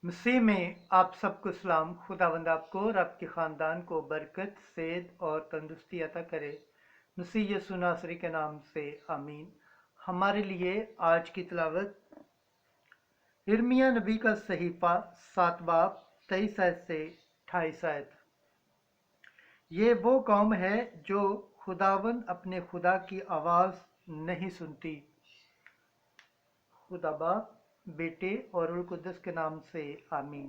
मसीह में आप सबको सलाम। खुदावंद आपको और आपके ख़ानदान को बरकत, सेहत और तंदुरुस्ती अता करे। मसीह यीशु नासरी के नाम से आमीन। हमारे लिए आज की तिलावत यिर्मयाह नबी का सहीफ़ा 7 बाब 23 आयत से 28 आयत। ये वो कौम है जो खुदावंद अपने खुदा की आवाज़ नहीं सुनती। खुदा बाप, बेटे और रूह कुद्दस के नाम से आमीन।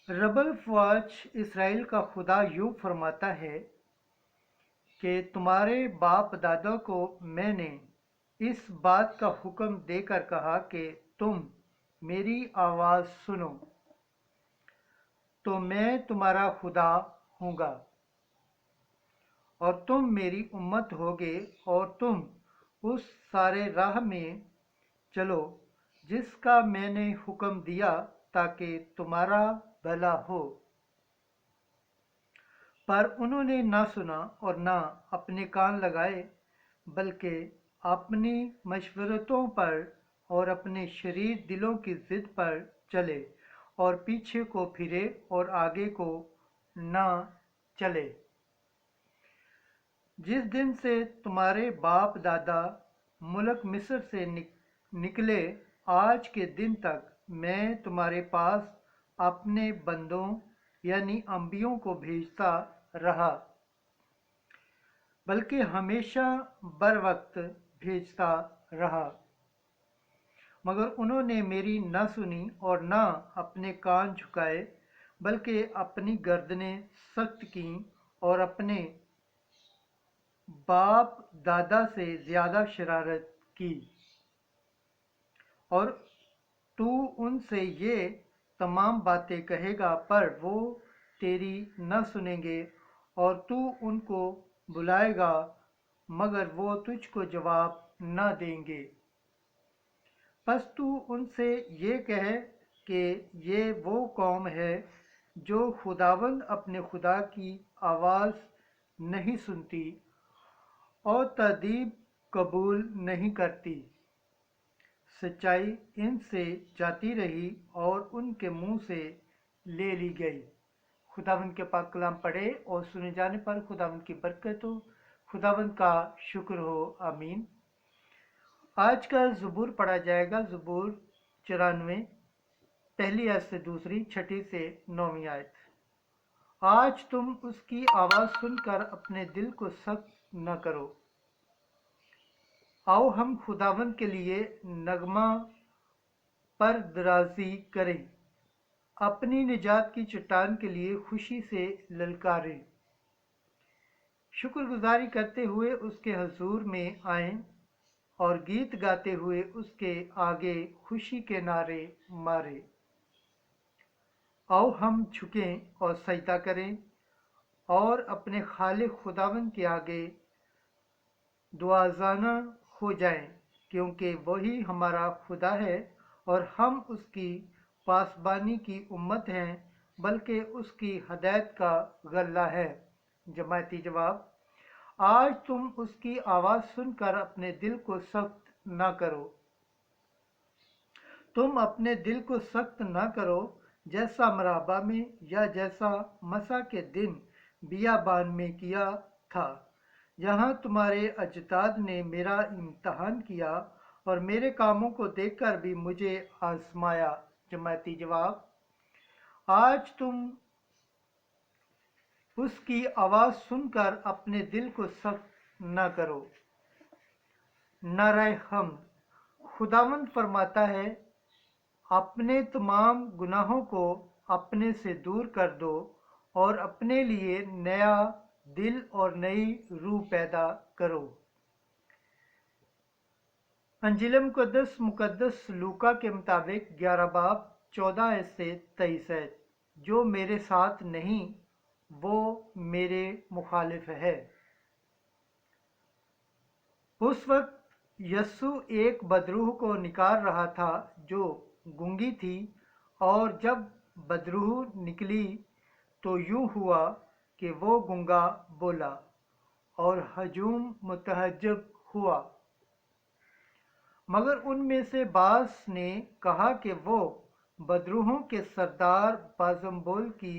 रबल फ़वाज इसराइल का खुदा यूं फरमाता है कि तुम्हारे बाप दादा को मैंने इस बात का हुक्म देकर कहा कि तुम मेरी आवाज़ सुनो तो मैं तुम्हारा खुदा हूँगा और तुम मेरी उम्मत होगे और तुम उस सारे राह में चलो जिसका मैंने हुक्म दिया ताकि तुम्हारा भला हो। पर उन्होंने ना सुना और ना अपने कान लगाए, बल्कि अपनी मशवरतों पर और अपने शरीर दिलों की जिद पर चले और पीछे को फिरे और आगे को ना चले। जिस दिन से तुम्हारे बाप दादा मुल्क मिस्र से निकले आज के दिन तक मैं तुम्हारे पास अपने बंदों यानी अंबियों को भेजता रहा, बल्कि हमेशा बर वक्त भेजता रहा, मगर उन्होंने मेरी न सुनी और न अपने कान झुकाए, बल्कि अपनी गर्दनें सख्त कीं और अपने बाप दादा से ज़्यादा शरारत की। और तू उनसे ये तमाम बातें कहेगा पर वो तेरी न सुनेंगे, और तू उनको बुलाएगा मगर वो तुझको जवाब न देंगे। बस तू उनसे ये कह कि ये वो कौम है जो खुदावंद अपने खुदा की आवाज़ नहीं सुनती और तदीब कबूल नहीं करती। सच्चाई इनसे जाती रही और उनके मुंह से ले ली गई। खुदावंद के पाक कलाम पढ़े और सुने जाने पर खुदावंद की बरकत हो, खुदावंद का शुक्र हो। आमीन। आज का ज़बूर पढ़ा जाएगा, ज़बूर 94, पहली आयत से दूसरी, छठी से 9वीं आयत। आज तुम उसकी आवाज़ सुनकर अपने दिल को सख्त न करो। आओ हम खुदावंद के लिए नगमा पर दराजी करें, अपनी निजात की चट्टान के लिए खुशी से ललकारें। शुक्रगुजारी करते हुए उसके हजूर में आएं और गीत गाते हुए उसके आगे खुशी के नारे मारे। आओ हम झुकें और सजदा करें और अपने खालिक खुदावंद के आगे दुआज़ाना हो जाएं, क्योंकि वही हमारा खुदा है और हम उसकी पासबानी की उम्मत हैं, बल्कि उसकी हदायत का गल्ला है। जमायती जवाब, आज तुम उसकी आवाज़ सुनकर अपने दिल को सख्त ना करो। तुम अपने दिल को सख्त ना करो जैसा मराबा में या जैसा मसा के दिन बियाबान में किया था, जहाँ तुम्हारे अजदाद ने मेरा इम्तहान किया और मेरे कामों को देखकर भी मुझे आजमाया। जमायती जवाब, आज तुम उसकी आवाज़ सुनकर अपने दिल को सख्त न करो। नारे हम्द। खुदावंद फरमाता है, अपने तमाम गुनाहों को अपने से दूर कर दो और अपने लिए नया दिल और नई रूह पैदा करो। अंजील मुकद्दस लूका के मुताबिक 11 बाब 14 से 23 है। जो मेरे साथ नहीं वो मेरे मुखालिफ है। उस वक्त यस्सु एक बदरूह को निकाल रहा था जो गूंगी थी, और जब बदरूह निकली तो यूं हुआ कि वो गूंगा बोला और हजूम मुतहज्जब हुआ। मगर उनमें से बास ने कहा कि वो बदरूहों के सरदार बाजम्बोल की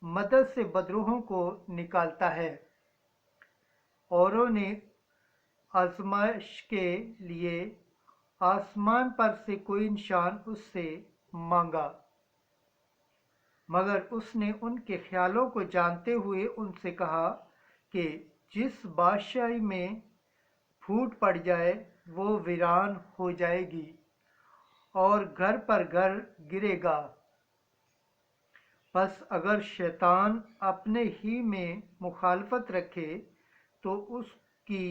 मदद से बदरूहों को निकालता है। औरों ने आजमाइश के लिए आसमान पर से कोई निशान उससे मांगा, मगर उसने उनके ख्यालों को जानते हुए उनसे कहा कि जिस बादशाही में फूट पड़ जाए वो वीरान हो जाएगी और घर पर घर गिरेगा। बस अगर शैतान अपने ही में मुखालफत रखे तो उसकी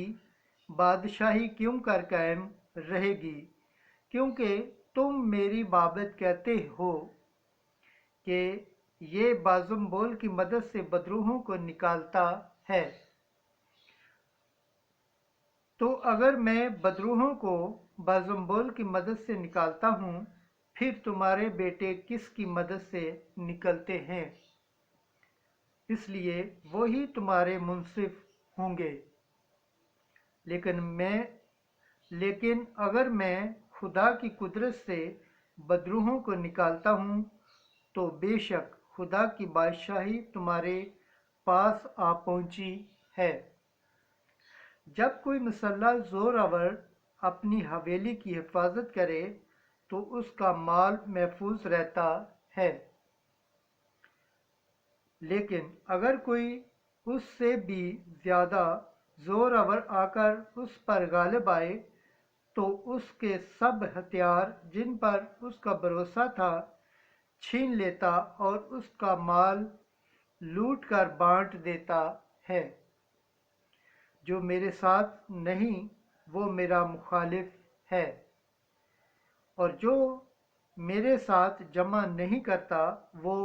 बादशाही क्यों कर कायम रहेगी, क्योंकि तुम मेरी बाबत कहते हो कि ये बाजुम्बोल की मदद से बदरूहों को निकालता है। तो अगर मैं बदरूहों को बाजुम्बोल की मदद से निकालता हूँ, फिर तुम्हारे बेटे किसकी मदद से निकलते हैं? इसलिए वही तुम्हारे मुंसिफ होंगे। लेकिन अगर मैं खुदा की कुदरत से बदरूहों को निकालता हूँ, तो बेशक खुदा की बादशाही तुम्हारे पास आ पहुँची है। जब कोई मुसल्लह ज़ोरावर अपनी हवेली की हिफाजत करे तो उसका माल महफूज रहता है, लेकिन अगर कोई उससे भी ज़्यादा ज़ोरावर आकर उस पर गालिब आए तो उसके सब हथियार जिन पर उसका भरोसा था छीन लेता और उसका माल लूट कर बांट देता है। जो मेरे साथ नहीं वो मेरा मुखालिफ है, और जो मेरे साथ जमा नहीं करता वो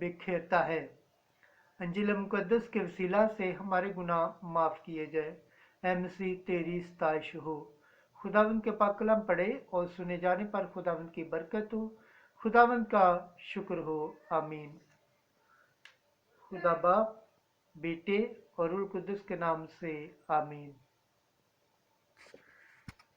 बिखेरता है। अंजील मुकद्दस के वसीला से हमारे गुनाह माफ़ किए जाए। ऐ मसीह तेरी सताइश हो। खुदावंद के पाक कलाम पढ़े और सुने जाने पर खुदावंद की बरकत हो। खुदावंद का शुक्र हो। आमीन। खुदा बाप, बेटे और रूह कुद्दुस के नाम से आमीन।